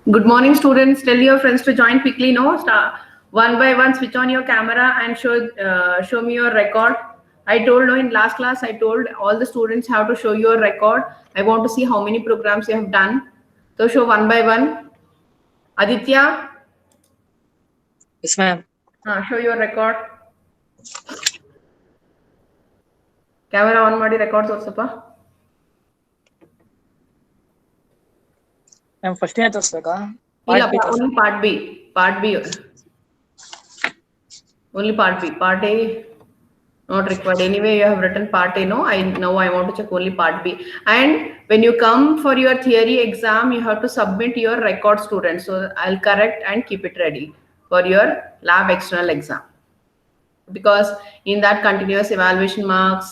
Good morning, students. Tell your friends to join quickly. No, start one by one. Switch on your camera and show me your record. I told no in last class. I told all the students how to show your record. I want to see how many programs you have done. So show one by one. Aditya, Yes, ma'am. show your record. Camera on ಮಾಡಿ record ತೋರ್ಸಪ್ಪ. Ma'am, first year ತೋರಿಸ್ಬೇಕಾ? ಇಲ್ಲಪ್ಪ, only part B. Part B. Only part B. Part A not required. Anyway, you have written part A. No, now I want to check only part B. And when you come for your theory exam, you have to submit your record, students. So I'll correct and keep it ready for your lab external exam, because in that continuous evaluation marks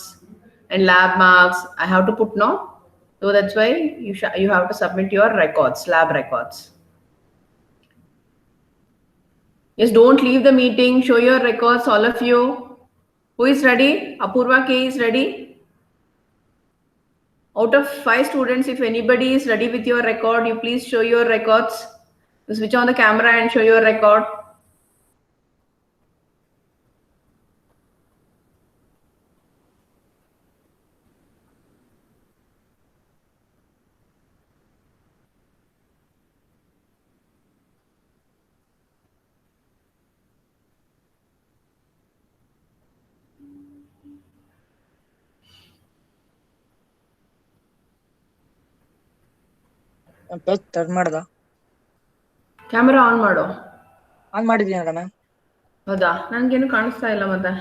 and lab marks I have to put no. So that's why you have to submit your records, lab records. Yes, don't leave the meeting. Show your records, all of you. Who is ready? Apurva K is ready. Out of 5 students, if anybody is ready with your record, you please show your records. You switch on the camera and show your record. Page turn ಮಾಡ್ದ? Camera on ಮಾಡು. On ಮಾಡಿದೀನಲ್ಲ ma'am. ಹೌದಾ? ನನಗೇನು ಕಾಣಿಸ್ತಾ ಇಲ್ಲ ಮತ್ತೆ.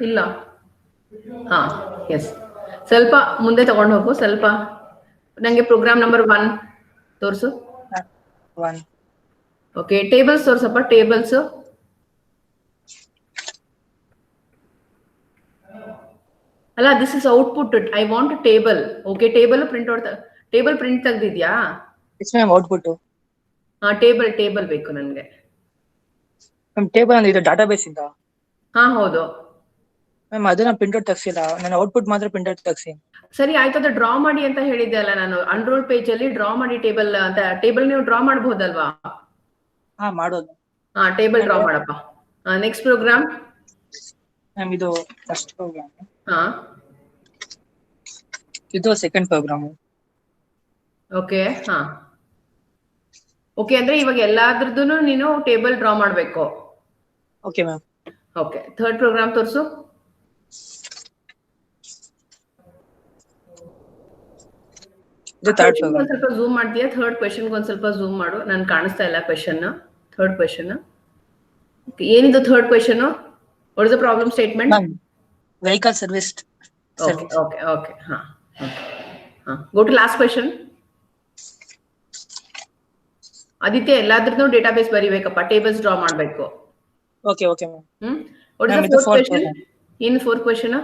ಇಲ್ಲ. ಹಾ, ಎಸ್. ಸ್ವಲ್ಪ ಮುಂದೆ ತಗೊಂಡು ಹೋಗು. ಸ್ವಲ್ಪ ನನಗೆ ಪ್ರೋಗ್ರಾಮ್ ನಂಬರ್ 1 ತೋರಿಸು. 1. ಓಕೆ, ಟೇಬಲ್ಸ್ ತೋರ್ಸಪ್ಪ. ಟೇಬಲ್ಸ್ ಅಲ್ಲ, this is output. I want table. Okay, table print ತೆಗ್ದಿದ್ಯಾ? Yes ma'am, output. ಹಾ, ಟೇಬಲ್ ಬೇಕು ನನಗೆ. ಮ್ಯಾಮ್, ಟೇಬಲ್ ಅಂದ್ರೆ ಇದು ಡಾಟಾಬೇಸ್ ಇಂದ? ಹಾ, ಹೌದು ಮ್ಯಾಮ್. ಅದನ್ನ ಪ್ರಿಂಟ್ಔಟ್ ತೆಗ್ಸಿಲ್ಲ ನಾನು, ಔಟ್ಪುಟ್ ಮಾತ್ರ ಪ್ರಿಂಟ್ಔಟ್ ತೆಗ್ಸಿ. ಸರಿ ಆಯ್ತು. ಅದು ಡ್ರಾ ಮಾಡಿ ಅಂತ ಹೇಳಿದ್ದೆ ಅಲ್ಲ ನಾನು. ಅನ್ರೋಲ್ ಪೇಜ್ ಅಲ್ಲಿ ಡ್ರಾ ಮಾಡಿ ಟೇಬಲ್ ಅಂತ. ಟೇಬಲ್ ನೀವು ಡ್ರಾ ಮಾಡಬಹುದಲ್ವಾ? ಹಾ, ಮಾಡೋದು. ಹಾ, ಟೇಬಲ್ ಡ್ರಾ ಮಾಡಪ್ಪ. Next program. ಮ್ಯಾಮ್, ಇದು ಫಸ್ಟ್ ಪ್ರೋಗ್ರಾಮ್. ಹಾ, ಇದು ಸೆಕೆಂಡ್ ಪ್ರೋಗ್ರಾಮ್. ಓಕೆ. ಹಾ, ಓಕೆ. ಅಂದ್ರೆ ಇವಾಗ ಎಲ್ಲಾದ್ರದ್ದು ನೀನು ಟೇಬಲ್ ಡ್ರಾ ಮಾಡಬೇಕು. Okay ma'am. Okay, third program ತೋರಿಸು. ಸ್ವಲ್ಪ ಝೂಮ್ ಮಾಡ್ತೀಯಾ? ಥರ್ಡ್ ಕ್ವೆಶನ್ ಒಂದ್ ಸ್ವಲ್ಪ ಝೂಮ್ ಮಾಡು. ನನ್ ಕಾಣಿಸ್ತಾ ಇಲ್ಲ ಕ್ವೆಶನ್. ಥರ್ಡ್ ಕ್ವೆಶನ್ ಏನಿದು? Third question what is the problem statement? Vehicle service. Okay. ಹಾ, go to last question. Aditya, ಎಲ್ಲಾದ್ರೂ ಡೇಟಾಬೇಸ್ ಬರಿಬೇಕಪ್ಪ. ಟೇಬಲ್ಸ್ ಡ್ರಾ ಮಾಡಬೇಕು. Okay ma'am. What is the fourth question? ಏನು ಫೋರ್ತ್ ಕ್ವೆಶನ್?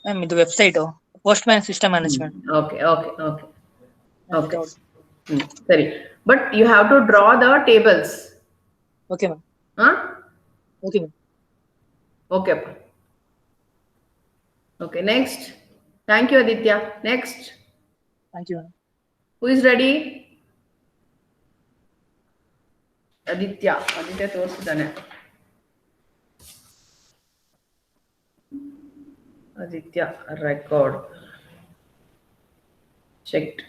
ಮ್ಯಾಮ್, ಇದು website post man system management. Okay. ಸರಿ, but you have to draw the tables. Okay ma'am. Okay ma'am. ಓಕೆಪ್ಪ. Okay, next. Thank you Aditya. Next. Thank you ma'am. Who is ready? Aditya ತೋರಿಸಿದ್ದಾನೆ. Aditya record checked.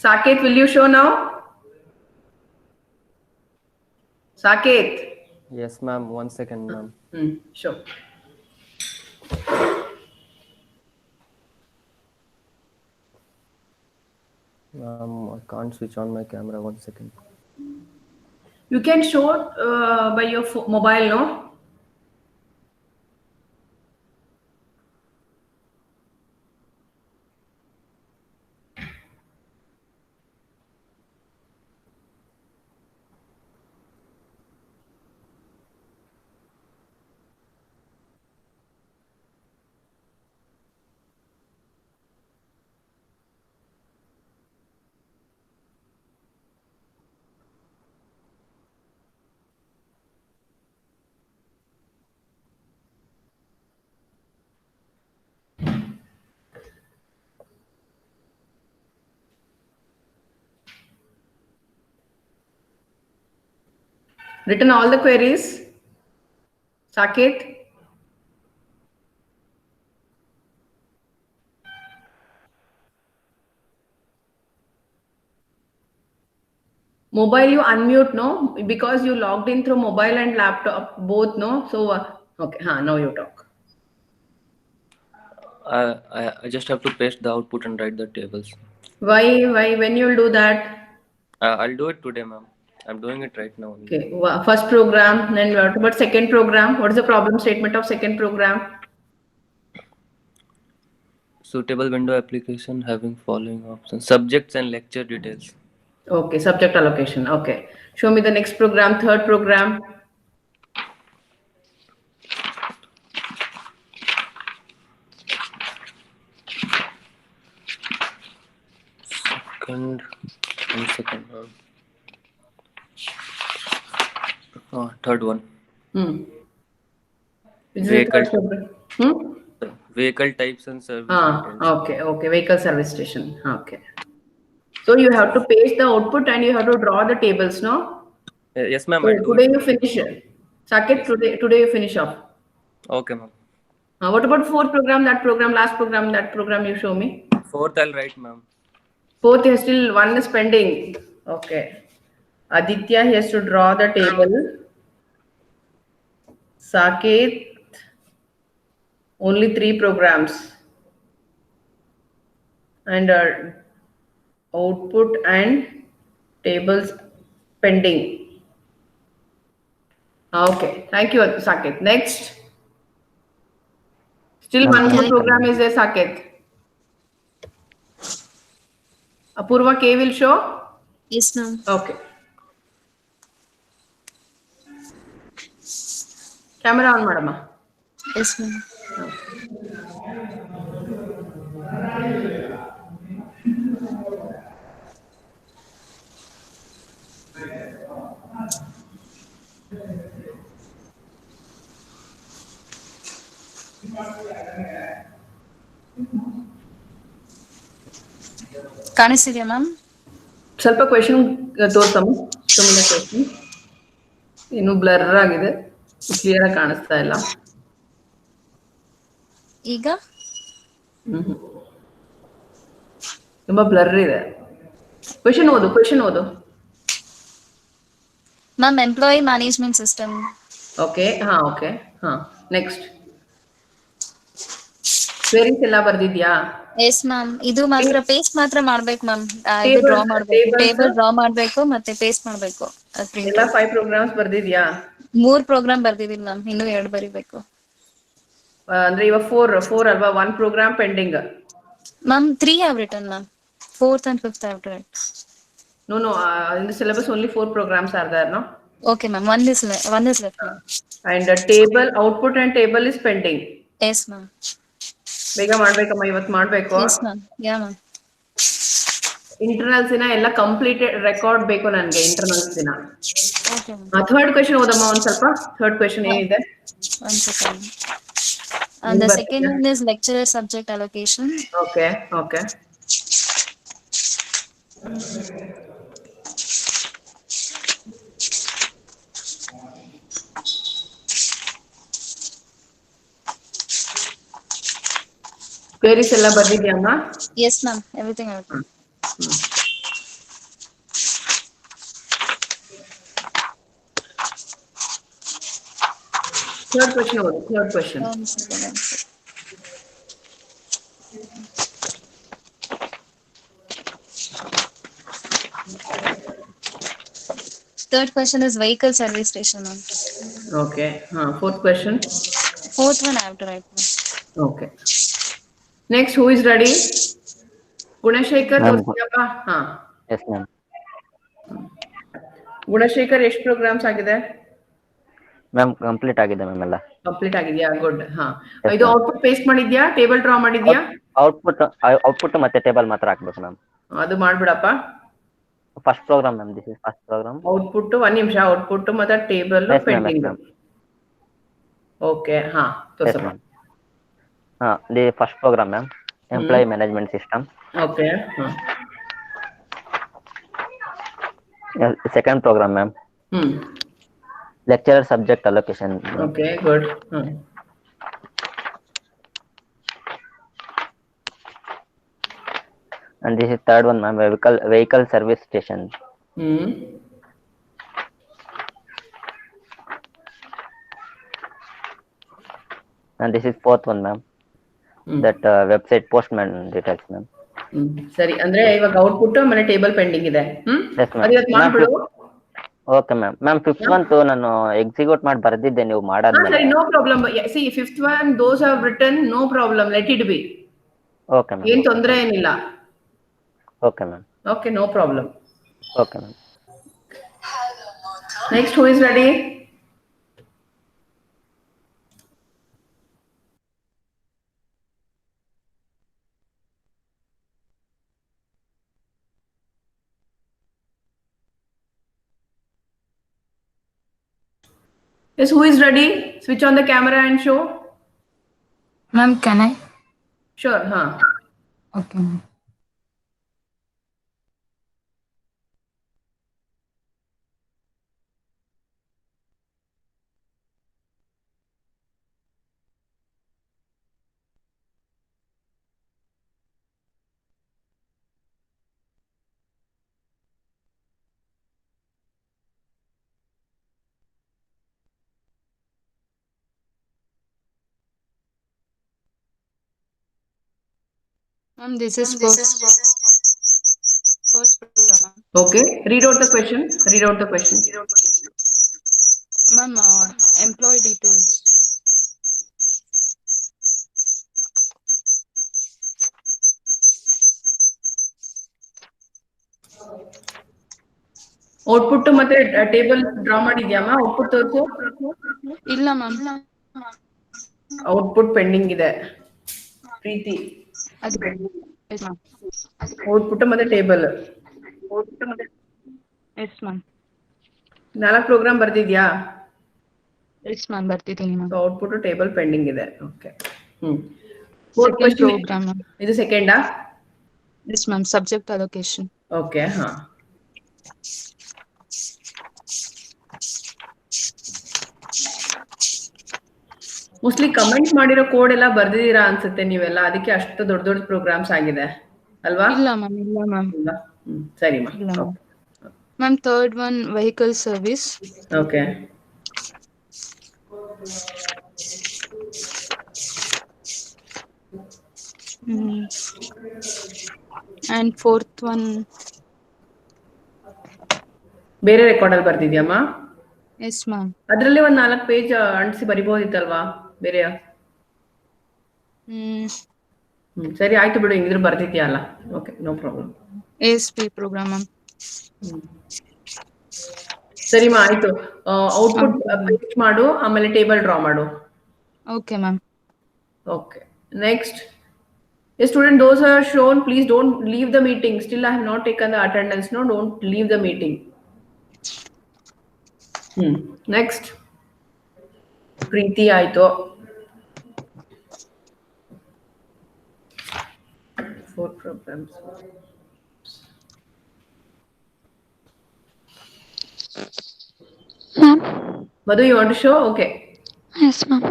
Saket, will you show now? Saket. Yes, ma'am. 1 second, ma'am. Show. I can't switch on my camera. 1 second. You can show by your mobile, no? Written all the queries? Saket? Mobile you unmute, no? Because you logged in through mobile and laptop, both, no? So, okay, now you talk. I just have to paste the output and write the tables. Why, when you'll do that? I'll do it today, ma'am. I'm doing it right now. Okay, first program, then what about second program? What is the problem statement of second program? Suitable window application having following options: subjects and lecture details. Okay, subject allocation. Okay. Show me the next program, third program. Second, 1 second. Third one. Which is the Vehicle, third program? vehicle types and service details. Okay. Vehicle service station. Okay. So you have to paste the output and you have to draw the tables, no? Yes, ma'am. So I'll do today it. you finish it. Saket, Yes. today you finish off. Okay, ma'am. What about fourth program, that program, last program, that program you show me? Fourth, I'll write, ma'am. Fourth, is still one is pending. Okay. Aditya, he has to draw the table. Saket, only 3 programs. And output and tables pending. Okay. Thank you, Saket. Next. Still one more program is there, Saket. Apurva K will show? Yes, ma'am. Okay. Camera on, madam. Yes, ma'am. ಕಾಣಿಸ್ತಿದ್ಯಾ ma'am? ಸ್ವಲ್ಪ question ತೋರ್ಸಮ್ಮ. ಸುಮ್ಮನೆ question ಇನ್ನು blur ಆಗಿದೆ, clear ಆಗಿ ಕಾಣಿಸ್ತಾ ಇಲ್ಲ. ಈಗ ತುಂಬಾ ಬ್ಲರ್ ಇದೆ. ಕ್ವೆಶನ್ ಓದು. Ma'am, employee management system. Okay. Next. Queries ಎಲ್ಲ ಬರ್ದಿದ್ಯಾ? Yes ma'am. ಇದು ಮಾತ್ರ ಪೇಸ್ಟ್ ಮಾತ್ರ ಮಾಡ್ಬೇಕು ಮ್ಯಾಮ್. ಇದು Tables, ಡ್ರಾ ಮಾಡ್ಬೇಕು, tables. ಟೇಬಲ್ ಡ್ರಾ ಮಾಡ್ಬೇಕು, ಮತ್ತೆ ಪೇಸ್ಟ್ ಮಾಡ್ಬೇಕು. ಎಲ್ಲ 5 ಪ್ರೋಗ್ರಾಮ್ಸ್ ಬರ್ದಿದ್ಯಾ? 3 ಪ್ರೋಗ್ರಾಮ್ ಬರ್ದಿದೀನಿ ಮ್ಯಾಮ್, ಇನ್ನೂ 2 ಬರಿಬೇಕು. ಅಂದ್ರೆ ಇವಾಗ 4 ಅಲ್ವಾ? 1 program pending. Ma'am 3 have written ma'am. 4th and 5th I have to write. No. In the syllabus only 4 programs are there, no? Okay ma'am. One is left ma'am. And the table, output and table is pending. Yes ma'am. ಬೇಗ ಮಾಡ್ಬೇಕಮ್ಮ, ಇವತ್ತು ಮಾಡ್ಬೇಕು. Yes ma'am. Yeah ma'am. Internals ದಿನ ಎಲ್ಲ completed record ಬೇಕು ನನಗೆ, internals ದಿನ. Okay ma'am. Third question ಓದಮ್ಮ ಒಂದ್ ಸ್ವಲ್ಪ. ಥರ್ಡ್ ಕ್ವೆಶನ್ ಏನಿದೆ? One second. And the second one is lecturer subject allocation. Okay. Queries ಎಲ್ಲ ಬರ್ದಿದ್ಯಮ್ಮ? Yes ma'am. Everything I have written. Third question ಓದು. Third question. One second. Third question is vehicle service station ma'am. Okay. Fourth question. Fourth one I have to write ma'am. Okay. Next, who is ready? Gunashekar Ma'am. ಓದ್ತೀಯಪ್ಪ? Yes, ma'am. Gunashekar ಎಷ್ಟು programs ಆಗಿದೆ? Ma'am complete ಆಗಿದೆ ma'am ಎಲ್ಲ. Complete ಆಗಿದೆಯಾ? Good. Yes, ಇದು ma'am. Output paste ಮಾಡಿದ್ಯಾ? Table draw ಮಾಡಿದ್ಯಾ? Output ಮತ್ತೆ ಟೇಬಲ್ ಮಾತ್ರ ಹಾಕ್ಬೇಕು ಮ್ಯಾಮ್. ಅದು ಮಾಡ್ಬಿಡಪ್ಪ. First program ma'am, this is first program. Output 1 ನಿಮಿಷ. ಔಟ್ಪುಟ್ ಮತ್ತೆ table Yes, ma'am. Pending. Yes, ma'am. Okay. Yes, ತೋರ್ಸಮ್ಮ. ma'am. The first program ma'am, employee management system. Okay. Second program ma'am, lecturer subject allocation. Okay, good. And this is third one, ma'am. Vehicle service station. Hmm. And this is fourth one, ma'am. That website postman details, ma'am. ಸರಿ ಅಂದ್ರೆ ಇವಾಗ output ಆಮೇಲೆ table pending ಇದೆ. Yes, ma'am. ಅದು ಇವತ್ತು ಮಾಡ್ಬಿಡು. Okay ma'am. Ma'am fifth month ನಾನು execute ಮಾಡಿ ಬರ್ದಿದ್ದೆ ನೀವು ಮಾಡಾದ್ಮೇಲೆ. ಸರಿ, no problem. See fifth one those have written, no problem, let it be. Okay ma'am. ಏನ್ ತೊಂದರೆ ಏನಿಲ್ಲ. Okay ma'am. Okay, no problem. Okay ma'am. Next, who is ready? Yes, who is ready? Switch on the camera and show. Ma'am, can I? Sure, Okay, ma'am. Ma'am, this is first program. Okay, read out the question. Ma'am, employee details. Output ಮತ್ತೆ table draw ಮಾಡಿದ್ಯಾಮ? Output ತೋರಿಸು. ಇಲ್ಲ ma'am. Output pending ಇದೆ. Preeti, output ಮತ್ತೆ table. Yes ma'am. 4 program ಬರ್ದಿದ್ಯಾ? Yes ma'am, ಬರ್ತಿದ್ದೀನಿ ma'am. Output table pending ಇದೆ. Okay. Second program. ಇದು ಸೆಕೆಂಡಾ? Yes ma'am, subject allocation. Okay, mostly comment ಮಾಡಿರೋ ಕೋಡ್ ಎಲ್ಲ ಬರ್ದಿದ್ದೀರಾ ಅನ್ಸುತ್ತೆ ನೀವೆಲ್ಲ, ಅದಕ್ಕೆ ಅಷ್ಟು ದೊಡ್ಡ ದೊಡ್ಡ ಪ್ರೋಗ್ರಾಮ್ಸ್ ಆಗಿದೆ ಅಲ್ವಾ? ಇಲ್ಲ ಮ್ಯಾಮ್, ಇಲ್ಲ ಮ್ಯಾಮ್. ಸರಿ ma'am, third one vehicle service. Okay. And fourth one. ಬೇರೆ ರೆಕಾರ್ಡ್ ಅಲ್ಲಿ ಬರ್ದಿದ್ಯಾಮ್ಮ? Yes ma'am. ಅದರಲ್ಲಿ ಒಂದ್ 4 ಪೇಜ್ ಅಂಟಿಸಿ ಬರಿಬಹುದಿತ್ತಲ್ವಾ ಬೇರೆ? ಸರಿ, ಆಯ್ತು ಬಿಡು, ಹಿಂಗಿದ್ರು ಬರ್ದಿದ್ಯಲ್ಲ. Okay, no problem. ASP program ma'am. ಸರಿಮಾ, ಆಯ್ತು. ಔಟ್ಪುಟ್ ಪೇಸ್ಟ್ ಮಾಡು, ಆಮೇಲೆ ಟೇಬಲ್ ಡ್ರಾ ಮಾಡು. Okay ma'am. Okay. Next. A student, those are shown, please don't leave the meeting. Still, I have not taken the attendance. No, don't leave the meeting. Next. Preeti Aito. 4 programs. Ma'am. Madhu, you want to show? Okay. Yes, ma'am.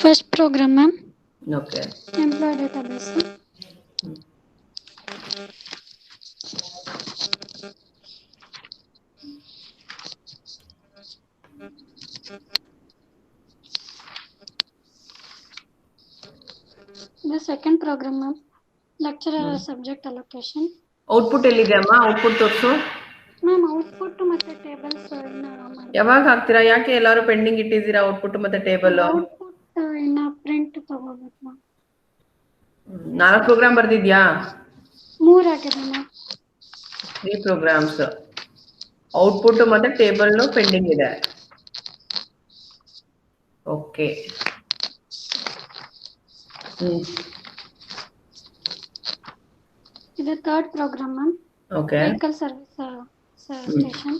First program, ma'am. Okay. Employee database. The second program, ma'am. Lecturer subject allocation. Output ಎಲ್ಲಿದೆಯಮ್ಮ? Output ತೋರಿಸು. Ma'am, output ಮತ್ತೆ tables ಯಾವಾಗ ಹಾಕ್ತೀರಾ? ಯಾಕೆ ಎಲ್ಲರೂ pending ಇಟ್ಟಿದ್ದೀರಾ output ಮತ್ತೆ table? Output ಇನ್ನ ಪ್ರಿಂಟ್ ತಗೋಬೇಕು ಮ್ಯಾಮ್. 4 ಪ್ರೋಗ್ರಾಮ್ ಬರ್ದಿದ್ಯಾ? 3 ಆಗಿದೆ ಮ್ಯಾಮ್. 3 ಪ್ರೋಗ್ರಾಮ್ಸ್. ಔಟ್ಪುಟ್ ಮತ್ತೆ ಟೇಬಲ್ ಪೆಂಡಿಂಗ್ ಇದೆ. ಓಕೆ. ಇದು third program ma'am. Okay. Vehicle service station.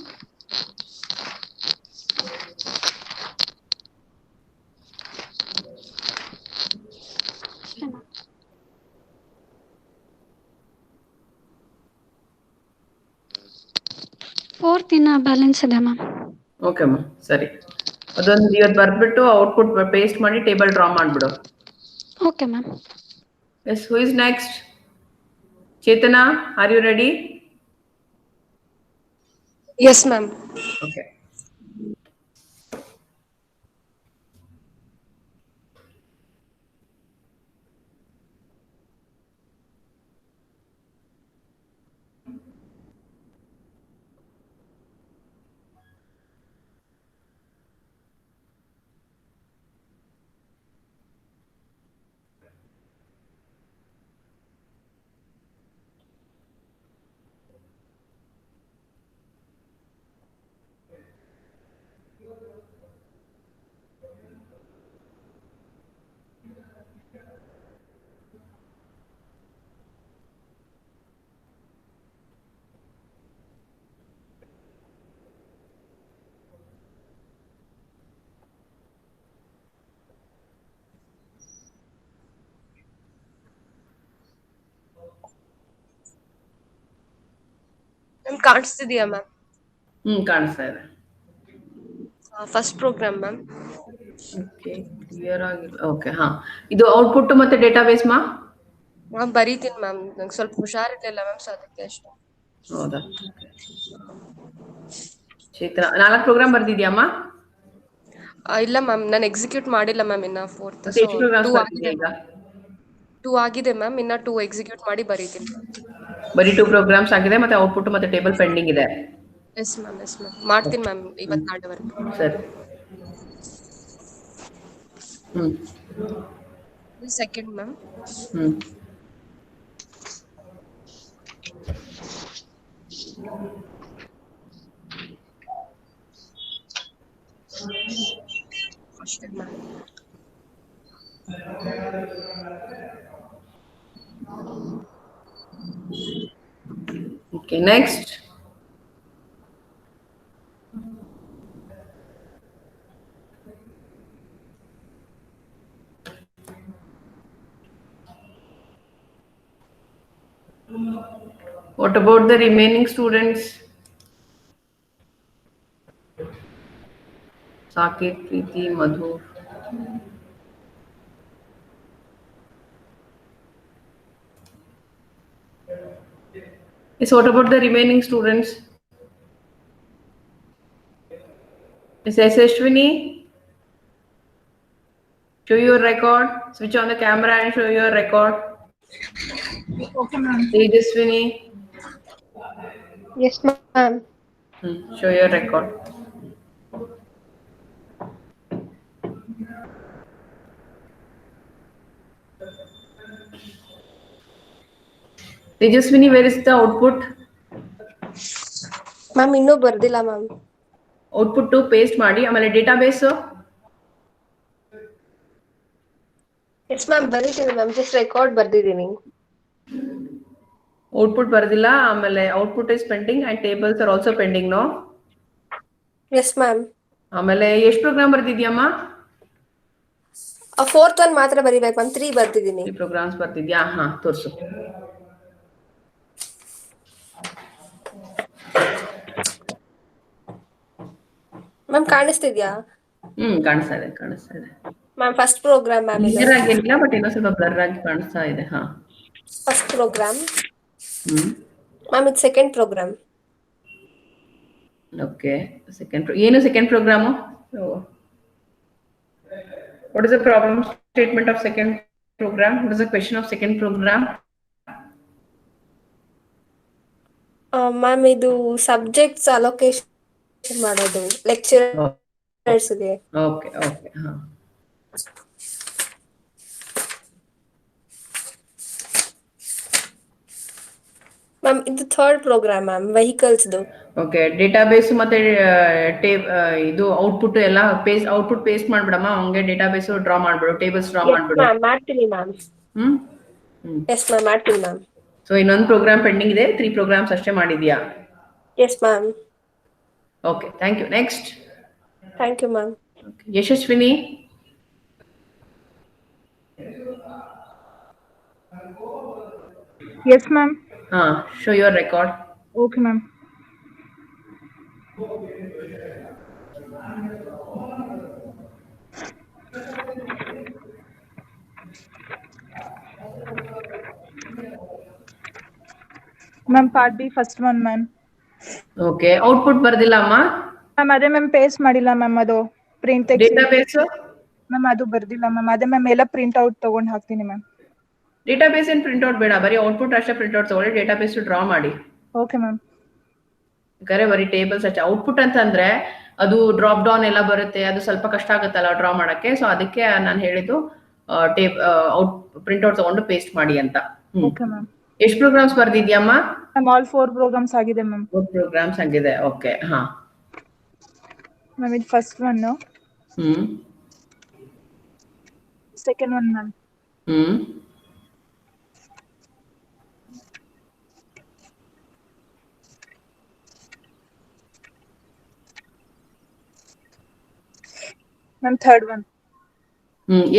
Fourth ಇನ್ನ ಬ್ಯಾಲೆನ್ಸ್ ಇದೆ ಮ್ಯಾಮ್. ಓಕೆ ಮ್ಯಾಮ್, ಸರಿ. ಅದೊಂದು ಇವತ್ತು ಬರ್ಬಿಟ್ಟು ಔಟ್ಪುಟ್ ಪೇಸ್ಟ್ ಮಾಡಿ ಟೇಬಲ್ ಡ್ರಾ ಮಾಡಿಬಿಡು. Okay ma'am. Yes, who is next? Chetana, are you ready? Yes, ma'am. Okay. Ma'am, ಕಾಣಿಸ್ತಿದೆಯಾ ಮ್ಯಾಮ್? ಕಾಣಿಸ್ತಾ ಇದೆ. First program ma'am. Okay, clear ಆಗಿಲ್ಲ. ಓಕೆ, ಹಾ. ಇದು ಔಟ್ಪುಟ್ ಮತ್ತೆ ಡೇಟಾಬೇಸ್ ಮಾ? ಮ್ಯಾಮ್ ಬರೀತೀನಿ ಮ್ಯಾಮ್, ನಂಗೆ ಸ್ವಲ್ಪ ಹುಷಾರಿರ್ಲಿಲ್ಲ ಮ್ಯಾಮ್, ಸೊ ಅದಕ್ಕೆ ಅಷ್ಟೇ. ಹೌದಾ? ಚೇತನ, 4 ಪ್ರೋಗ್ರಾಮ್ ಬರ್ದಿದ್ಯಾಮ್ಮ? ಇಲ್ಲ ಮ್ಯಾಮ್, ನಾನು ಎಕ್ಸಿಕ್ಯೂಟ್ ಮಾಡಿಲ್ಲ ಮ್ಯಾಮ್ ಇನ್ನ ಫೋರ್ತ್. ಮತ್ತೆ ಸೊ ಎಷ್ಟು ಪ್ರೋಗ್ರಾಮ್ಸ್ 2 ಬರ್ದಿದ್ಯಾ ಆಗಿದೆ. ಈಗ? 2 ಆಗಿದೆ ಮ್ಯಾಮ್, ಇನ್ನ 2 ಎಕ್ಸಿಕ್ಯೂಟ್ ಮಾಡಿ ಬರೀತೀನಿ. ಬರೀ 2 ಪ್ರೋಗ್ರಾಮ್ಸ್ ಆಗಿದೆ, ಮತ್ತೆ ಔಟ್ಪುಟ್ ಮತ್ತೆ ಟೇಬಲ್ ಪೆಂಡಿಂಗ್ ಇದೆ. ಎಸ್ ಮ್ಯಾಮ್, ಎಸ್ ಮ್ಯಾಮ್, ಮಾಡ್ತೀನಿ ಮ್ಯಾಮ್ ಇವತ್ತು ನಾಳೆವರೆಗೆ. ಸರಿ. Second ma'am. First ma'am. Okay, next. What about the remaining students? Saket, Preeti, Madhu. Yes, what about the remaining students? Miss Ashwini, show your record. Switch on the camera and show your record. Okay, ma'am. Tejaswini, Yes, ma'am. show your record. Tejaswini, where is the output? Ma'am ಇನ್ನೂ ಬರ್ದಿಲ್ಲ ma'am. Output paste ಮಾಡಿ, ಆಮೇಲೆ database. Yes ma'am, ಬರೀತೀನಿ ma'am, just record ಬರ್ದಿದ್ದೀನಿ. Output ಬರ್ದಿಲ್ಲ, ಆಮೇಲೆ output is pending and tables are also pending, no? Yes ma'am. ಆಮೇಲೆ ಎಷ್ಟು ಪ್ರೋಗ್ರಾಮ್ ಬರ್ದಿದ್ಯಮ್ಮ? ಫೋರ್ತ್ ಒನ್ ಮಾತ್ರ ಬರೀಬೇಕು ಮ್ಯಾಮ್, 3 ಬರ್ದಿದ್ದೀನಿ. 3 ಪ್ರೋಗ್ರಾಮ್ಸ್ ಬರ್ತಿದ್ಯಾ? ಹಾ, ತೋರ್ಸು. ಮ್ಯಾಮ್ ಕಾಣಿಸ್ತಿದ್ಯಾ? ಕಾಣಿಸ್ತಾ ಇದೆ, ಕಾಣಿಸ್ತಾ ಇದೆ. Ma'am first program ma'am. Clear ಆಗಿಲ್ಲ, ಬಟ್ ಇನ್ನೂ ಸ್ವಲ್ಪ ಬ್ಲರ್ ಆಗಿ ಕಾಣಿಸ್ತಾ ಇದೆ. ಹಾ, ಫಸ್ಟ್ ಪ್ರೋಗ್ರಾಮ್ ಮ್ಯಾಮ್. ಇದು ಸೆಕೆಂಡ್ ಪ್ರೋಗ್ರಾಮ್. ಓಕೆ, ಏನು second program? What is the problem statement of second program? What is the question of second program? Ma'am ಇದು ಸಬ್ಜೆಕ್ಟ್ಸ್ ಅಲೋಕೇಶನ್ ಮಾಡೋದು ಲೆಕ್ಚರರ್ಸ್ಗೆ. ಓಕೆ, ಓಕೆ, ಹಾ. ಮ್ಯಾಮ್ ಇದು ಥರ್ಡ್ ಪ್ರೋಗ್ರಾಮ್ ಮ್ಯಾಮ್, ವೆಹಿಕಲ್ಸ್ದು. Okay, database ಮತ್ತೆ ಇದು output ಎಲ್ಲ ಔಟ್ಪುಟ್ ಪೇಸ್ಟ್ ಮಾಡ್ಬಿಡಮ್ಮ. ಹಂಗೆ ಡೇಟಾಬೇಸ್ ಡ್ರಾ ಮಾಡ್ಬಿಡು, ಟೇಬಲ್ಸ್ ಡ್ರಾ ಮಾಡ್ಬಿಡು. ಮಾಡ್ತೀನಿ ಮ್ಯಾಮ್. ಎಸ್ ಮ್ಯಾಮ್, ಮಾಡ್ತೀನಿ ಮ್ಯಾಮ್. ಸೊ ಇನ್ನೊಂದು ಪ್ರೋಗ್ರಾಮ್ ಪೆಂಡಿಂಗ್ ಇದೆ, 3 ಪ್ರೋಗ್ರಾಮ್ಸ್ ಅಷ್ಟೇ ಮಾಡಿದ್ಯಾ? Yes ma'am. Okay, thank you. Next. Thank you ma'am. Yashaswini, Yes, ma'am. show your record. Okay, ma'am. Ma'am part B first one ma'am. Okay, output ಬರ್ದಿಲ್ಲ ಅಮ್ಮ. Ma'am ಅದೇ ma'am paste ಮಾಡಿಲ್ಲ ma'am, ಅದು print ತೆಗ್ಸಿ database ma'am ಅದು ಬರ್ದಿಲ್ಲ ma'am. ಅದೇ ma'am ಎಲ್ಲ ಪ್ರಿಂಟ್ ಔಟ್ ತಗೊಂಡು ಹಾಕ್ತೀನಿ ಮ್ಯಾಮ್. ಡೇಟಾಬೇಸ್ ಏನ್ ಪ್ರಿಂಟ್ಔಟ್ ಬೇಡ, ಬರೀ ಔಟ್ಪುಟ್ ಅಷ್ಟೇ ಪ್ರಿಂಟ್ಔಟ್ ತಗೊಳ್ಳಿ. ಡೇಟಾಬೇಸ್ ಡ್ರಾ ಮಾಡಿ. Okay ma'am. ಕರೆ ಬರೀ ಟೇಬಲ್ಸ್ ಅಷ್ಟೇ. ಔಟ್ಪುಟ್ ಅಂತಂದ್ರೆ ಅದು ಡ್ರಾಪ್ ಡೌನ್ ಎಲ್ಲ ಬರುತ್ತೆ, ಅದು ಸ್ವಲ್ಪ ಕಷ್ಟ ಆಗುತ್ತಲ್ಲ ಡ್ರಾ ಮಾಡಕ್ಕೆ. ಸೊ ಅದಕ್ಕೆ ನಾನು ಹೇಳಿದ್ದು ಔಟ್ ಪ್ರಿಂಟ್ಔಟ್ ತಗೊಂಡು ಪೇಸ್ಟ್ ಮಾಡಿ ಅಂತ. Okay ma'am. ಎಷ್ಟು ಪ್ರೋಗ್ರಾಮ್ಸ್ ಬರ್ದಿದ್ಯಮ್ಮ? ಮ್ಯಾಮ್ ಆಲ್ 4 ಪ್ರೋಗ್ರಾಮ್ಸ್ ಆಗಿದೆ ಮ್ಯಾಮ್. 4 ಪ್ರೋಗ್ರಾಮ್ಸ್ ಆಗಿದೆ. ಓಕೆ, ಹಾ ಮ್ಯಾಮ್ ಇದು first one, hmm second one ma'am. Hmm ma'am third one.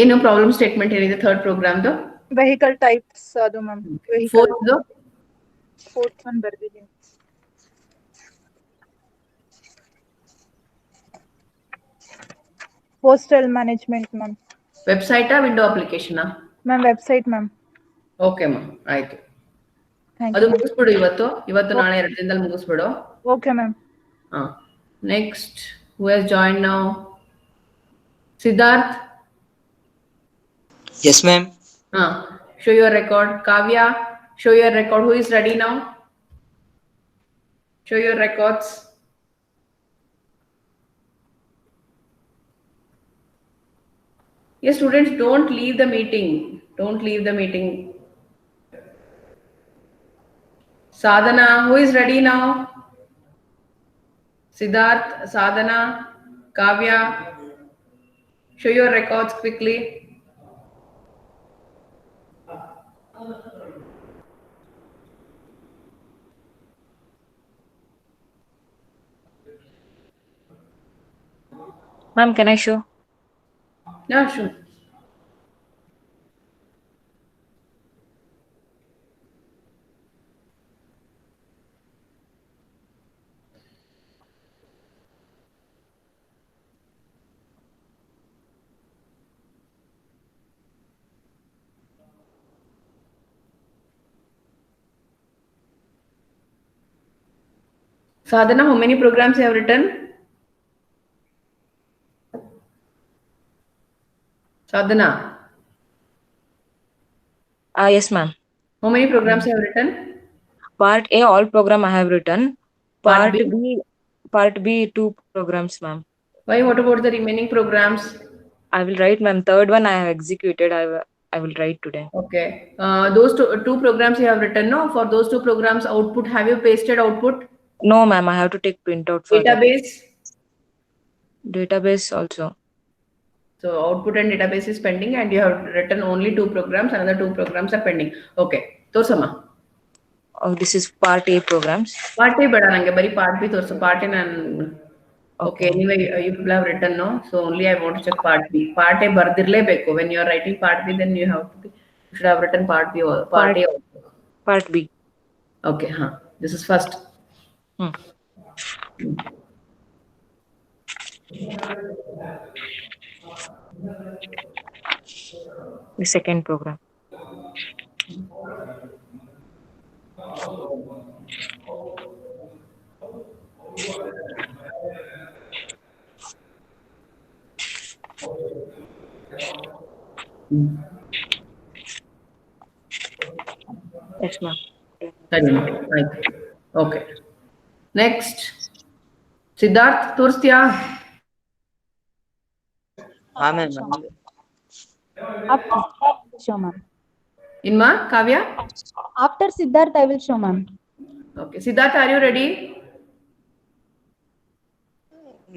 ಏನು ಪ್ರಾಬ್ಲಮ್ ಸ್ಟೇಟ್ಮೆಂಟ್ ಏನಿದೆ ಥರ್ಡ್ ಪ್ರೋಗ್ರಾಮ್ದು? ವೆಹಿಕಲ್ ಟೈಪ್ಸ್ ಅದು ಮ್ಯಾಮ್. ಫೋರ್ತ್ದು? ಫೋರ್ತ್ ಒನ್ ಬರ್ದಿದ್ದೀನಿ. Postal management ma'am. ವೆಬ್ಸೈಟಾ ವಿಂಡೋ ಅಪ್ಲಿಕೇಶನಾ? Ma'am website ma'am. Okay ma'am, ಆಯ್ತು. ಥ್ಯಾಂಕ್ ಅದು ಯು. ಮುಗಿಸ್ಬಿಡು ಇವತ್ತು ನಾಳೆ 2 ದಿನದಲ್ಲಿ ಮುಗಿಸ್ಬಿಡು. Okay ma'am. ಹಾ, next who has join now? Siddharth. Yes, ma'am. ಹಾ, show your record. Kavya, show your record. Who is ready now? Show your records. Yes, students, don't leave the meeting. Don't leave the meeting. Sadhana, who is ready now? Siddharth, Sadhana, Kavya, show your records quickly. Ma'am, can I show? Yeah, sure. Sadhana, how many programs you have written? Sadhana, Yes, ma'am. how many programs you have written? Part A, all program I have written. Part Part B, 2 programs, ma'am. Why? What about the remaining programs? I will write, ma'am. Third one I have executed. I will write today. Okay. Those two programs you have written, no? For those 2 programs, output, have you pasted output? No, ma'am. I have to take printout for Database? Database also. So output and database is pending, and you have written only 2 programs. Another 2 programs are pending. Okay. Torsama. Oh, this is part A programs. Part A bada nange bari part B torsu. Part A nan. Okay. Anyway, you people have written, no? So only I want to check part B. Part A bardirlebeku. When you are writing part B, then you should have written part B or part A also. Part B. Okay. Huh. This is first. The second program. Yes, ma'am. Right. Okay. Next. Siddharth, ತೋರಿಸ್ತೀಯಾ? Ma'am. Show, ma'am. Inma, Kavya? After Siddharth, I will show, ma'am. Okay. Siddharth, are you ready?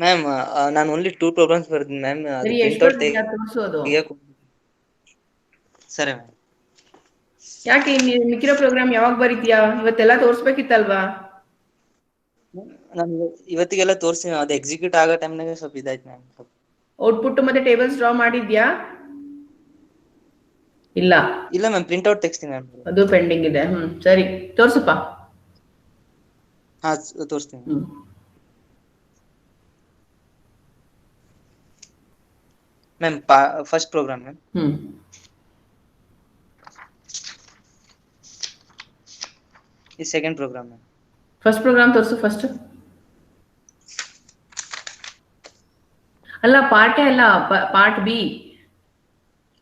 Ma'am, ನಾನು only 2 programs ಬರ್ತೀನಿ ma'am. ಸರಿ, ಎಷ್ಟು ತೋರಿಸೋದು? ಸರಿ ma'am. ಯಾಕೆ ಮಿಕ್ಕಿರೋ program ಯಾವಾಗ ಬರೀತೀಯಾ? ಇವತ್ತೆಲ್ಲ ತೋರಿಸ್ಬೇಕಿತ್ತಲ್ವಾ? ನಾನು ಇವತ್ತಿಗೆಲ್ಲ ತೋರಿಸಿ ಅದು ಎಕ್ಸಿಕ್ಯೂಟ್ ಆಗೋ ಟೈಮ್ನಾಗ ಸ್ವಲ್ಪ ಇದಾಯ್ತು ಮ್ಯಾಮ್. ಔಟ್ಪುಟ್ ಮತ್ತೆ ಟೇಬಲ್ಸ್ ಡ್ರಾ ಮಾಡಿದ್ಯಾ? ಇಲ್ಲ ಮ್ಯಾಮ್, ಪ್ರಿಂಟ್ಔಟ್ ತೆಗಿಸ್ತೀನಿ ಮ್ಯಾಮ್. ಅದು ಪೆಂಡಿಂಗ್ ಇದೆ. ಸರಿ, ತೋರ್ಸಪ್ಪ. ಹಾ, ತೋರಿಸ್ತೀನಿ ಮ್ಯಾಮ್. First program ma'am. ಈ second program ma'am. First program ತೋರಿಸು ಫಸ್ಟ್. ಅಲ್ಲ ಪಾರ್ಟ್ ಅಲ್ಲ, ಪಾರ್ಟ್ ಬಿ.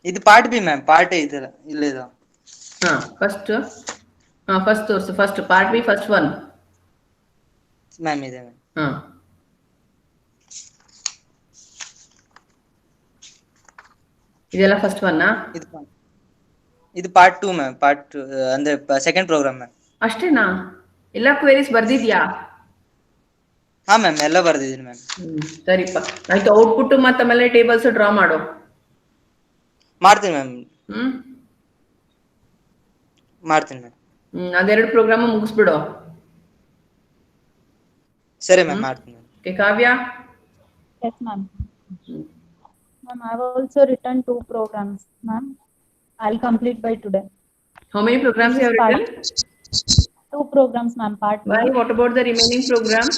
ಇದು ಪಾರ್ಟ್ ಬಿ ಮ್ಯಾಮ್. ಪಾರ್ಟ್ ಇದಲ್ಲ ಇಲ್ಲ ಇದು. ಫಸ್ಟ್ ತೋರಿಸು. First part B first one ma'am ಇದೆ ಮ್ಯಾಮ್. ಇದೆಲ್ಲ ಫಸ್ಟ್ ಒನ್. ಇದು ಪಾರ್ಟ್ 2 ಮ್ಯಾಮ್. ಪಾರ್ಟ್ ಅಂದ್ರೆ ಸೆಕೆಂಡ್ ಪ್ರೋಗ್ರಾಮ್ ಮ್ಯಾಮ್. ಅಷ್ಟೇನಾ? ಎಲ್ಲ ಕ್ವೆರೀಸ್ ಬರ್ದಿದ್ಯಾ? ಹಾ ಮ್ಯಾಮ್ ಎಲ್ಲ ಬರ್ದಿದ್ದೀನಿ ಮ್ಯಾಮ್. ಸರಿಪ್ಪ, ಆಯ್ತು. ಔಟ್ಪುಟ್ ಮತ್ತೆ ಆಮೇಲೆ ಟೇಬಲ್ಸ್ ಡ್ರಾ ಮಾಡು. ಮಾಡ್ತೀನಿ ಮ್ಯಾಮ್. ಮಾಡ್ತೀನಿ ಮ್ಯಾಮ್. ಅದೆರಡು ಪ್ರೋಗ್ರಾಮ್ ಮುಗಿಸ್ಬಿಡು. ಸರಿ ಮ್ಯಾಮ್, ಮಾಡ್ತೀನಿ ma'am. Okay, Kavya? Yes, ma'am. Ma'am, I have also written 2 programs, ma'am. I'll complete by today. How many programs you have written? 2 programs, ma'am. Part Why? 1. What about the remaining program?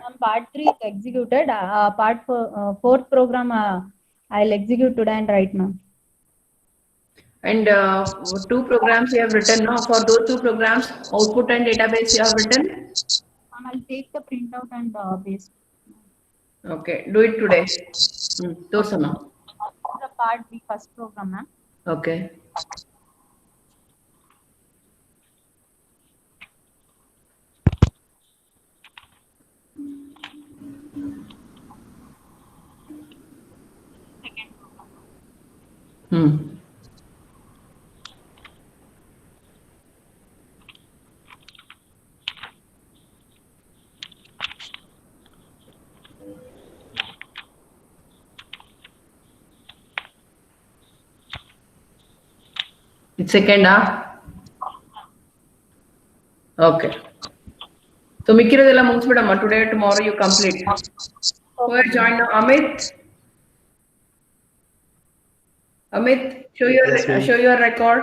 Ma'am, part 3 is executed. Fourth program I'll execute today and write, ma'am. And 2 programs you have written, no? For those 2 programs, output and database you have written? Ma'am, I'll take the printout and paste. Okay, do it today. Torsama. The part B first program, ma'am. Okay. It's second, Okay. So ಮಿಕ್ಕಿರೋದೆಲ್ಲ ಮುಗಿಸ್ಬಿಡಮ್ಮ. Today, tomorrow you complete. Who has joined now? Amit, show your record.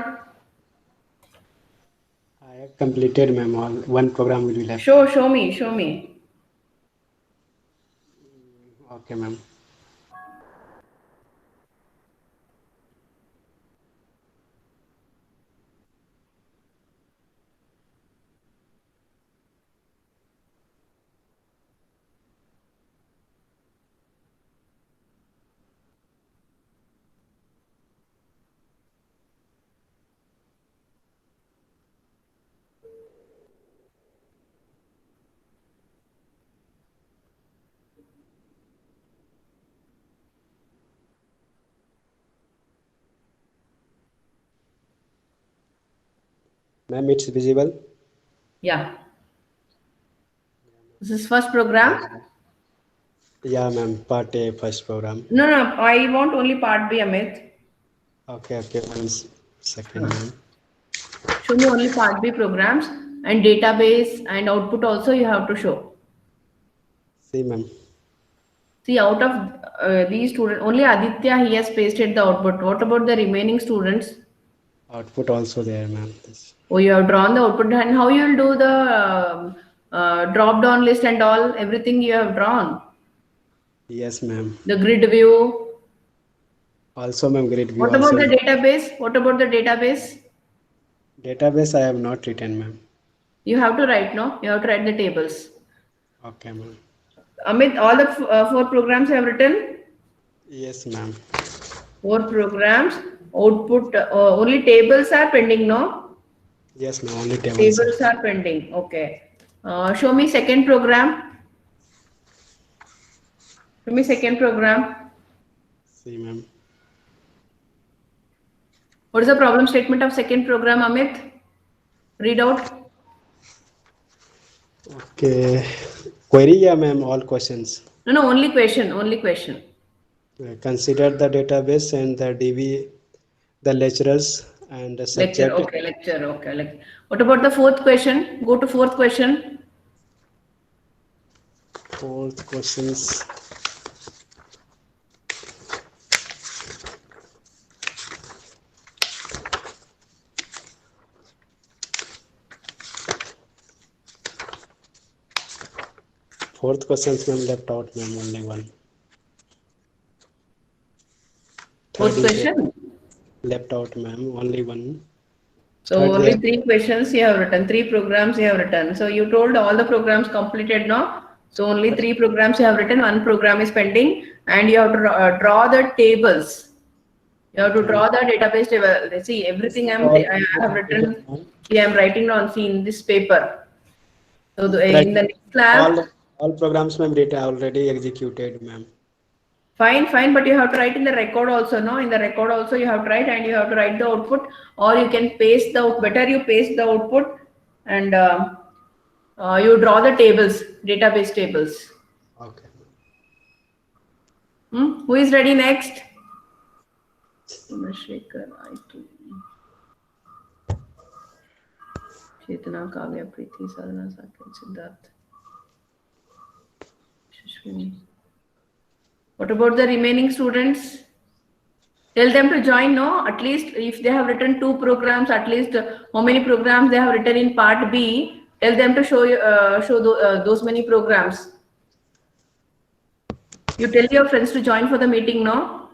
I have completed, ma'am. One program will be left. Show me. Okay, ma'am. Ma'am, it's visible? Yeah. This is first program? Yeah, ma'am. Part A, first program. No, I want only part B, Amit. Okay, 1 second, ma'am. Show me only part B programs, and database and output also you have to show. See, ma'am. See, out of these students, only Aditya, he has pasted the output. What about the remaining students? Output also there, ma'am. Oh, you have drawn the output, and how you will do the drop down list and all, everything you have drawn? Yes, ma'am. The grid view. Also, ma'am, grid view. What about the database? Database I have not written, ma'am. You have to write, no? You have to write the tables. Okay, ma'am. Amit, all the 4 programs you have written? Yes, ma'am. 4 programs. Output, only tables are pending, no? Yes, ma'am. Only tables. Tables are pending. Okay. Show me second program. See, ma'am. What is the problem statement of second program, Amit? Read out. Okay. Query, yeah, ma'am. All questions. No, only question. Consider the database and the DB, the lecturers and the subject. Lecture. What about the 4th question? Go to 4th question. 4th questions. Fourth questions, ma'am, left out, ma'am. Only one. Fourth question? Left out, ma'am. Only one. So Thirdly, only 3 questions you have written, 3 programs you have written. So you told all the programs completed, no? So only 3 programs you have written, 1 program is pending, and you have to draw the tables. You have to draw the database table. See, everything I have written. See, I'm writing on, see, in this paper. So in the next lab, all programs, ma'am, data already executed, ma'am. fine, but you have to write in the record also, no? In the record also you have to write, and you have to write the output, or you can paste the, better you paste the output, and you draw the tables, database tables. Okay. Who is ready next? Chandrasekhar, IT. Chetana, Kavya, Preeti, Sadhana, Saket, Siddharth. Shashwini. What about the remaining students? Tell them to join, no? At least if they have written 2 programs, at least how many programs they have written in part B, tell them to show those many programs. You tell your friends to join for the meeting, no?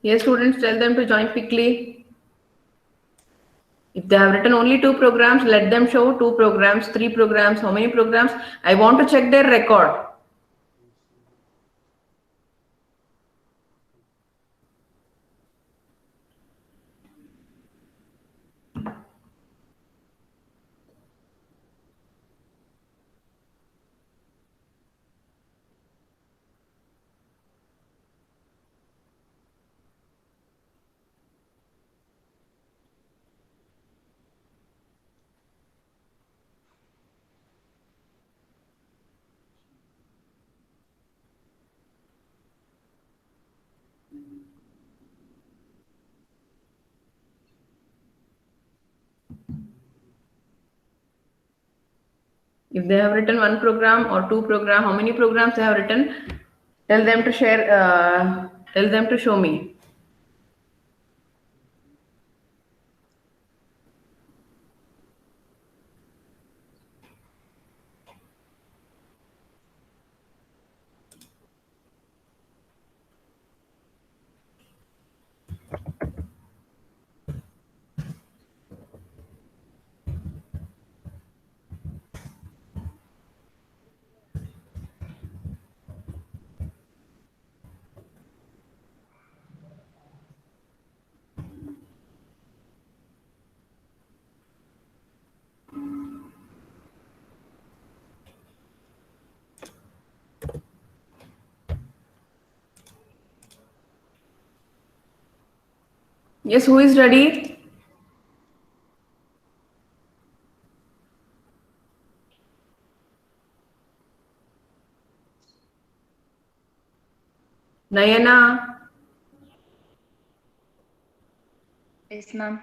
Yes, students, tell them to join quickly. If they have written only 2 programs, let them show 2 programs, 3 programs, how many programs? I want to check their record. If they have written 1 program or 2 program, how many programs they have written? Tell them to share, tell them to show me. Yes, who is ready? Nayana, Yes, ma'am.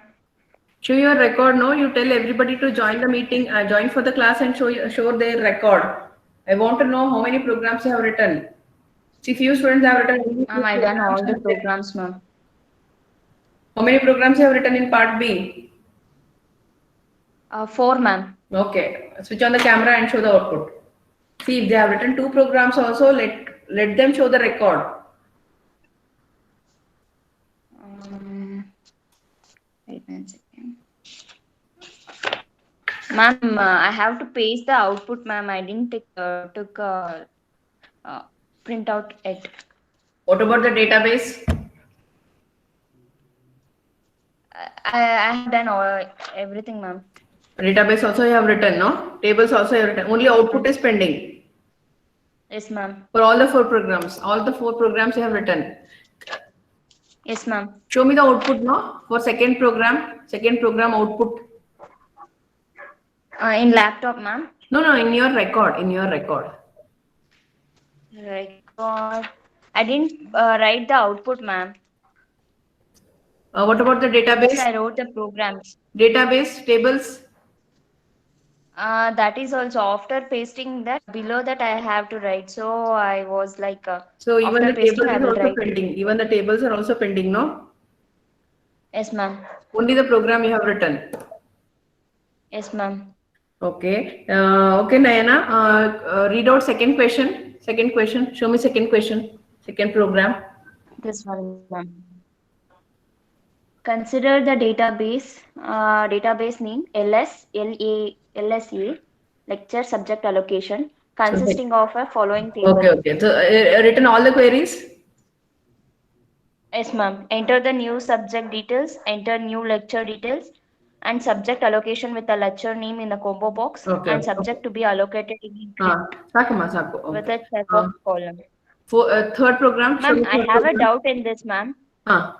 show your record. No, you tell everybody to join the meeting, join for the class and show their record. I want to know how many programs you have written. See, few students have written only 2 Ma'am, I done all the programs. programs, ma'am. How many programs you have written in part B? 4, ma'am. Okay, switch on the camera and show the output. See, if they have written 2 programs also, let them show the record. Wait a second. Ma'am, I have to paste the output, ma'am. I didn't took print out it. What about the database? I have done everything, ma'am. Database also you have written, no? Tables also you have written. Only output is pending. Yes, ma'am. For all the 4 programs. All the 4 programs you have written. Yes, ma'am. Show me the output, no? For second program output. In laptop, ma'am. No, in your record. Record. I didn't write the output, ma'am. What about the database? Yes, I wrote the programs. Database, tables? That is also after pasting that. Below that, I have to write. So I was like. So even the after pasting, table I is will also write. pending. Even the tables are also pending, no? Yes, ma'am. Only the program you have written. Yes, ma'am. Okay. Okay, Nayana. Read out second question. Second question. Show me second question. Second program. This one, ma'am. Consider the database name LSA, lecture subject allocation, consisting of a following table. Okay, okay. So, written all the queries? Yes, ma'am. Enter the new subject details, enter new lecture details, and subject allocation with the lecture name in the combo box, Okay, and okay. subject to be allocated in grid Saku. with Okay. a checkbox column. For third program, show Ma'am, me I third have a program. doubt in this, ma'am. Ah,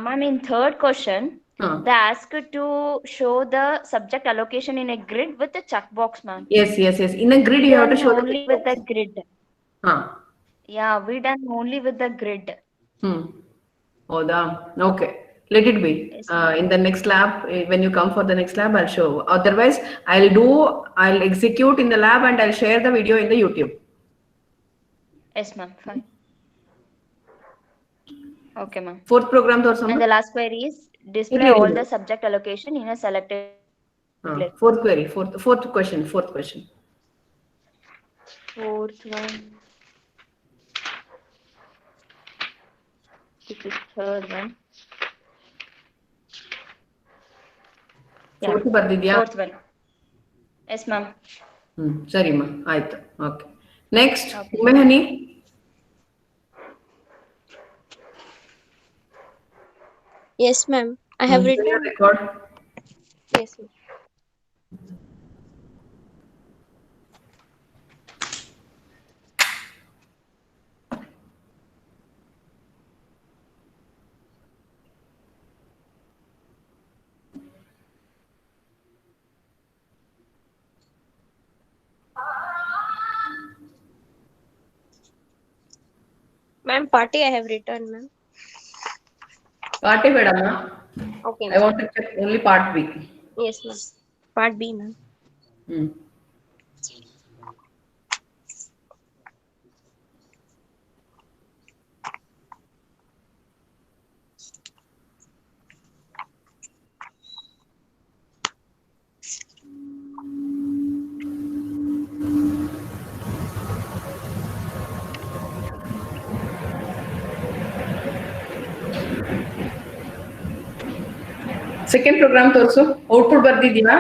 Ma'am, in third question, they ask to show the subject allocation in a grid with a checkbox, ma'am. yes. In a grid, you have to show the only with the grid. Ah. Yeah, we done only with the grid. Okay. Let it be. Yes, In the next lab, when you come for the next lab, I'll show. Otherwise, I'll execute in the lab and I'll share the video in the YouTube. Yes, ma'am. Fine. Okay, ma'am. Fourth program or something. And the last query is display all the subject allocation in a selected list. Fourth query. Fourth question. Fourth one. This is third one. Yeah. Fourth one. Yes, ma'am. Sorry, ma. Aito. Okay. Next, Mehani. Yes, ma'am. I have written. Record. Yes, ma'am. Ma'am, party I have written, ma'am. Party, madam. Okay. I want to check only part B. Yes, ma'am. Part B, ma'am. Second program also output ಬರ್ದಿದ್ದೀಯಾ?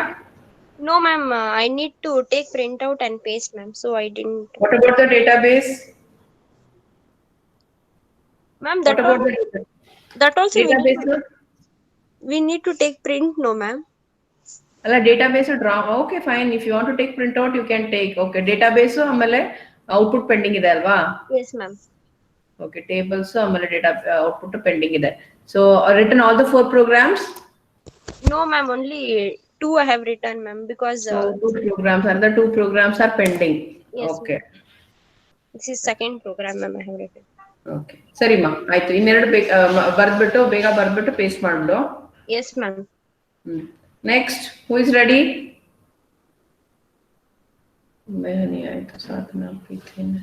No, ma'am. I need to take printout and paste, ma'am. So I didn't. What about the database? Ma'am, What about that also database? we need to take print, no, ma'am. Alla database draw. Okay, fine. If you want to take printout, you can take. Okay, database ಆಮೇಲೆ output pending ಇದೆ ಅಲ್ವಾ? Yes, ma'am. Okay, tables ಆಮೇಲೆ data output pending ಇದೆ. So written all the 4 programs? No, ma'am. Only 2 I have written, ma'am, because 2 programs. Another 2 programs are pending. Yes, Okay. This is second program, ma'am. I have written. Okay. ಸರಿಮಾ ಆಯ್ತು. ಇನ್ನೆರಡು ಬರ್ದ್ಬಿಟ್ಟು ಬೇಗ ಬರ್ದ್ಬಿಟ್ಟು paste ಮಾಡ್ಬಿಡು. Yes, ma'am. Next, who is ready? Mehani ಆಯ್ತು ಸಾಧನಾ ಪ್ರೀತಿನ.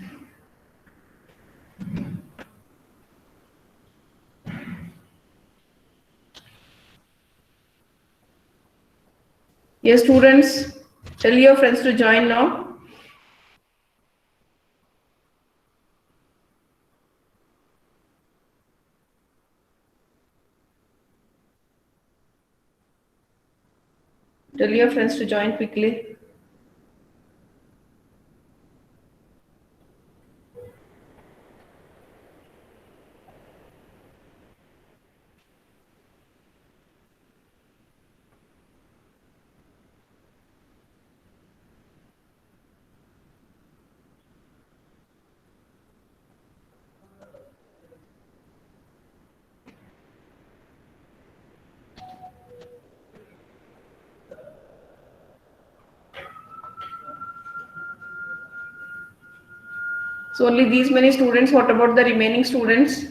Yes, students, tell your friends to join now. Tell your friends to join quickly. So only these many students. What about the remaining students?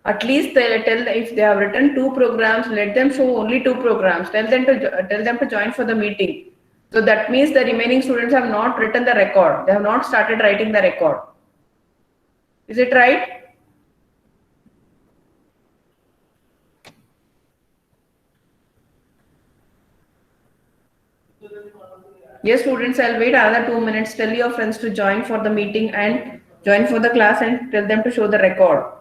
At least tell if they have written 2 programs, let them show only 2 programs. Tell them to join for the meeting. So that means the remaining students have not written the record. They have not started writing the record. Is it right? Yes, students, I'll wait another 2 minutes. Tell your friends to join for the meeting and join for the class and tell them to show the record.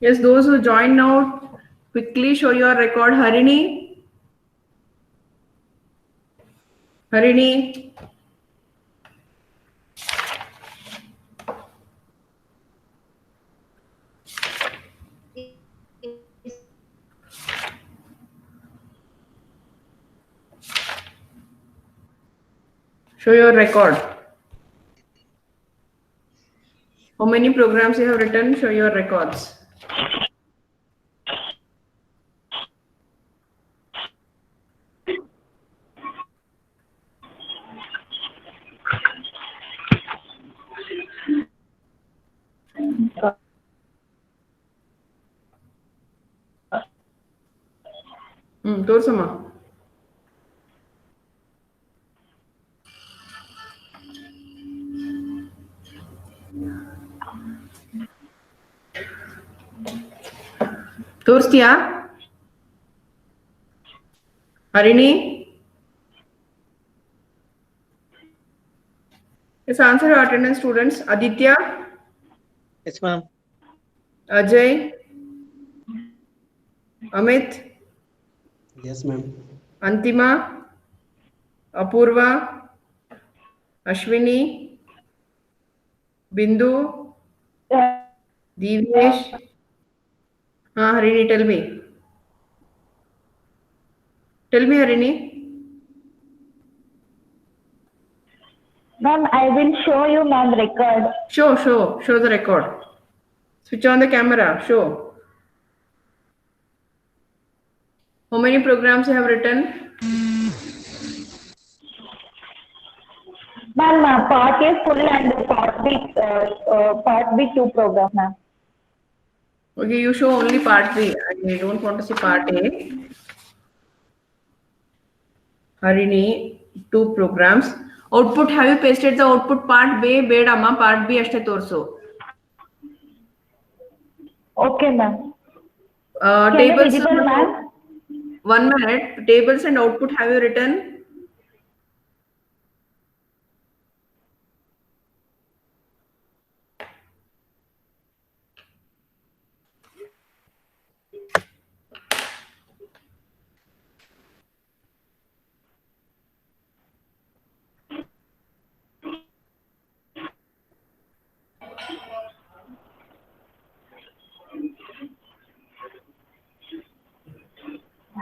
Yes, those who join now, quickly show your record. Harini. Harini. Show your record. How many programs you have written? Show your records. ತೋರ್ಸಮ್ಮ. ತೋರಿಸ್ತೀಯಾ Harini? Yes, answer your attendance, students. Aditya. Yes, ma'am. Ajay. Amit. Yes, ma'am. Antima. Apurva. Ashwini. Bindu. Divesh. Harini, tell me. Tell me, Harini. Ma'am, I will show you, ma'am, record. Show the record. Switch on the camera. Show. How many programs you have written? Ma'am, part A full and part B 2 program, ma'am. Okay, you show only part 3. I don't want to see part A. Harini, 2 programs. Output, have you pasted the output part B? Bedama, part B ashte torso. Okay, ma'am. Tables. Visible, ma'am? 1 minute. Tables and output have you written?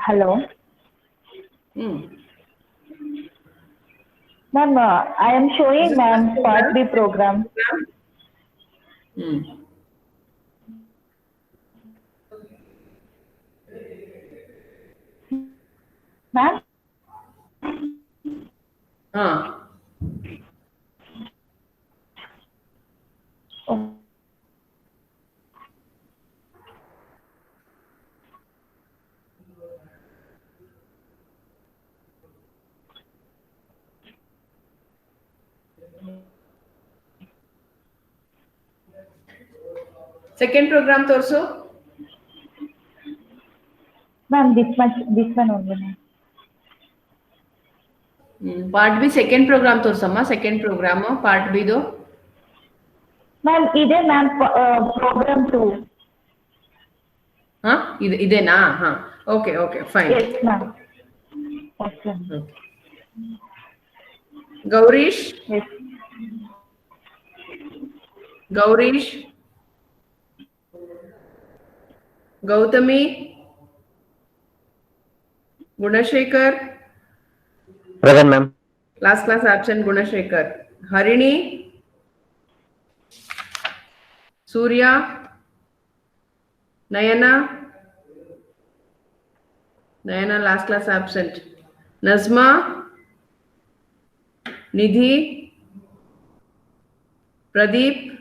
Hello. Ma'am, I am showing, ma'am, part B program. Second program torso. Ma'am, this one only, ma'am. Part B second program torsamma. Second program part B do. Ma'am, ide ma'am program 2. Idena? Okay, fine. Yes, ma'am. Okay. Gaurish. Yes. Gaurish. Gautami. Gunashekar. Present, ma'am. Last class absent Gunashekar. Harini. Surya. Nayana. Nayana last class absent. Nazma. Nidhi. Pradeep.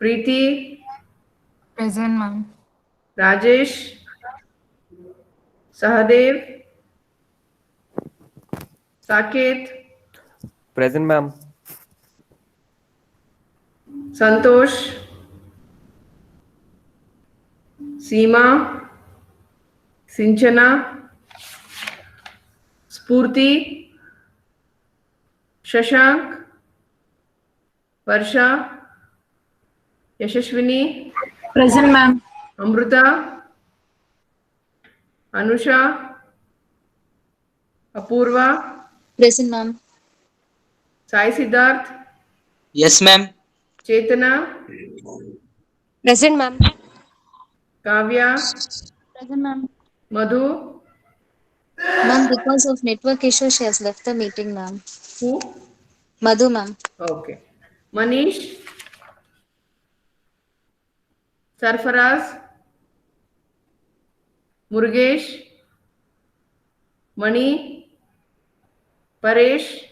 Preeti. Present, ma'am. Rajesh. Sahadev. Saket. Present, ma'am. Santosh. Seema. Sinchana. Spurti. Shashank. Varsha. Yashashwini. Present, ma'am. Amruta. Anusha. Apurva. Present, ma'am. Sai Siddharth. Yes, ma'am. Chetana. Present, ma'am. Kavya. Present, ma'am. Madhu. Ma'am, because of network issue, she has left the meeting, ma'am. Who? Madhu, ma'am. Okay. Manish. Sarfaraz. Murugesh. Mani. Paresh.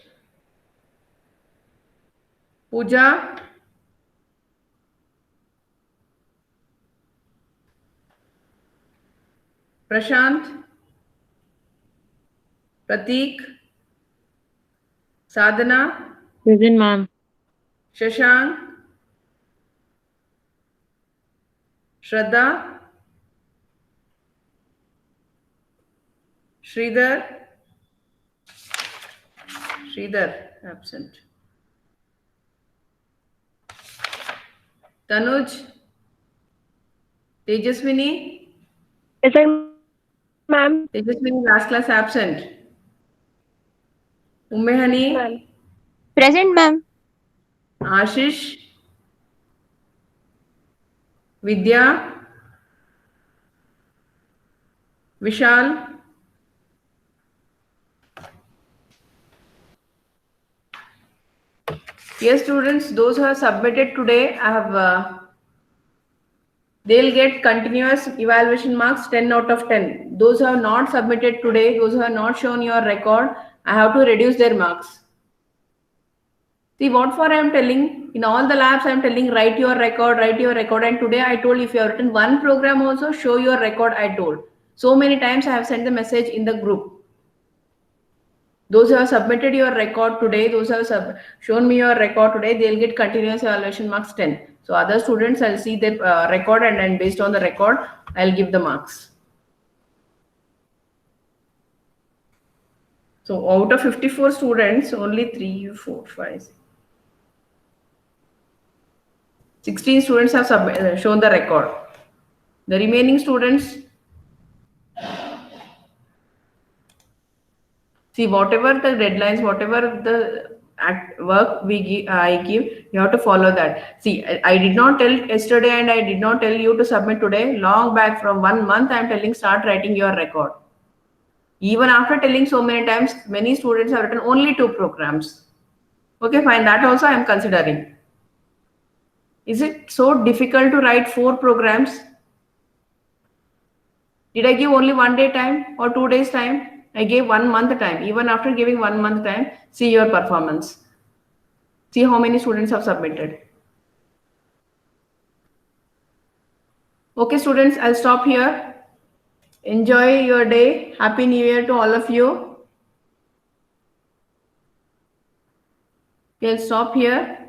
Pooja. Prashant. Prateek. Sadhana. Present, ma'am. Shashank. Shraddha. Sridhar. Absent. Tanuj. Tejaswini. Present, ma'am. Tejaswini last class absent. Ummehani. Present, ma'am. Ashish. Vidya. Vishal. Yes, students, those who have submitted today, I have they'll get continuous evaluation marks 10 out of 10. Those who have not submitted today, those who have not shown your record, I have to reduce their marks. See, what for I am telling, in all the labs I am telling write your record, and today I told if you have written one program also, show your record, I told. So many times I have sent the message in the group. Those who have submitted your record today, those who have shown me your record today, they'll get continuous evaluation marks 10. So other students, I'll see their record, and then based on the record, I'll give the marks. So out of 54 students, only 3, 4, 5, 16 students have shown the record. The remaining students, see, whatever the deadlines, whatever the work I give, you have to follow that. See, I did not tell yesterday and I did not tell you to submit today. Long back from 1 month, I am telling start writing your record. Even after telling so many times, many students have written only 2 programs. Okay, fine. That also I am considering. Is it so difficult to write 4 programs? Did I give only 1 day time or 2 days time? I gave 1 month time. Even after giving 1 month time, see your performance. See how many students have submitted. Okay, students, I'll stop here. Enjoy your day. Happy New Year to all of you. We'll stop here.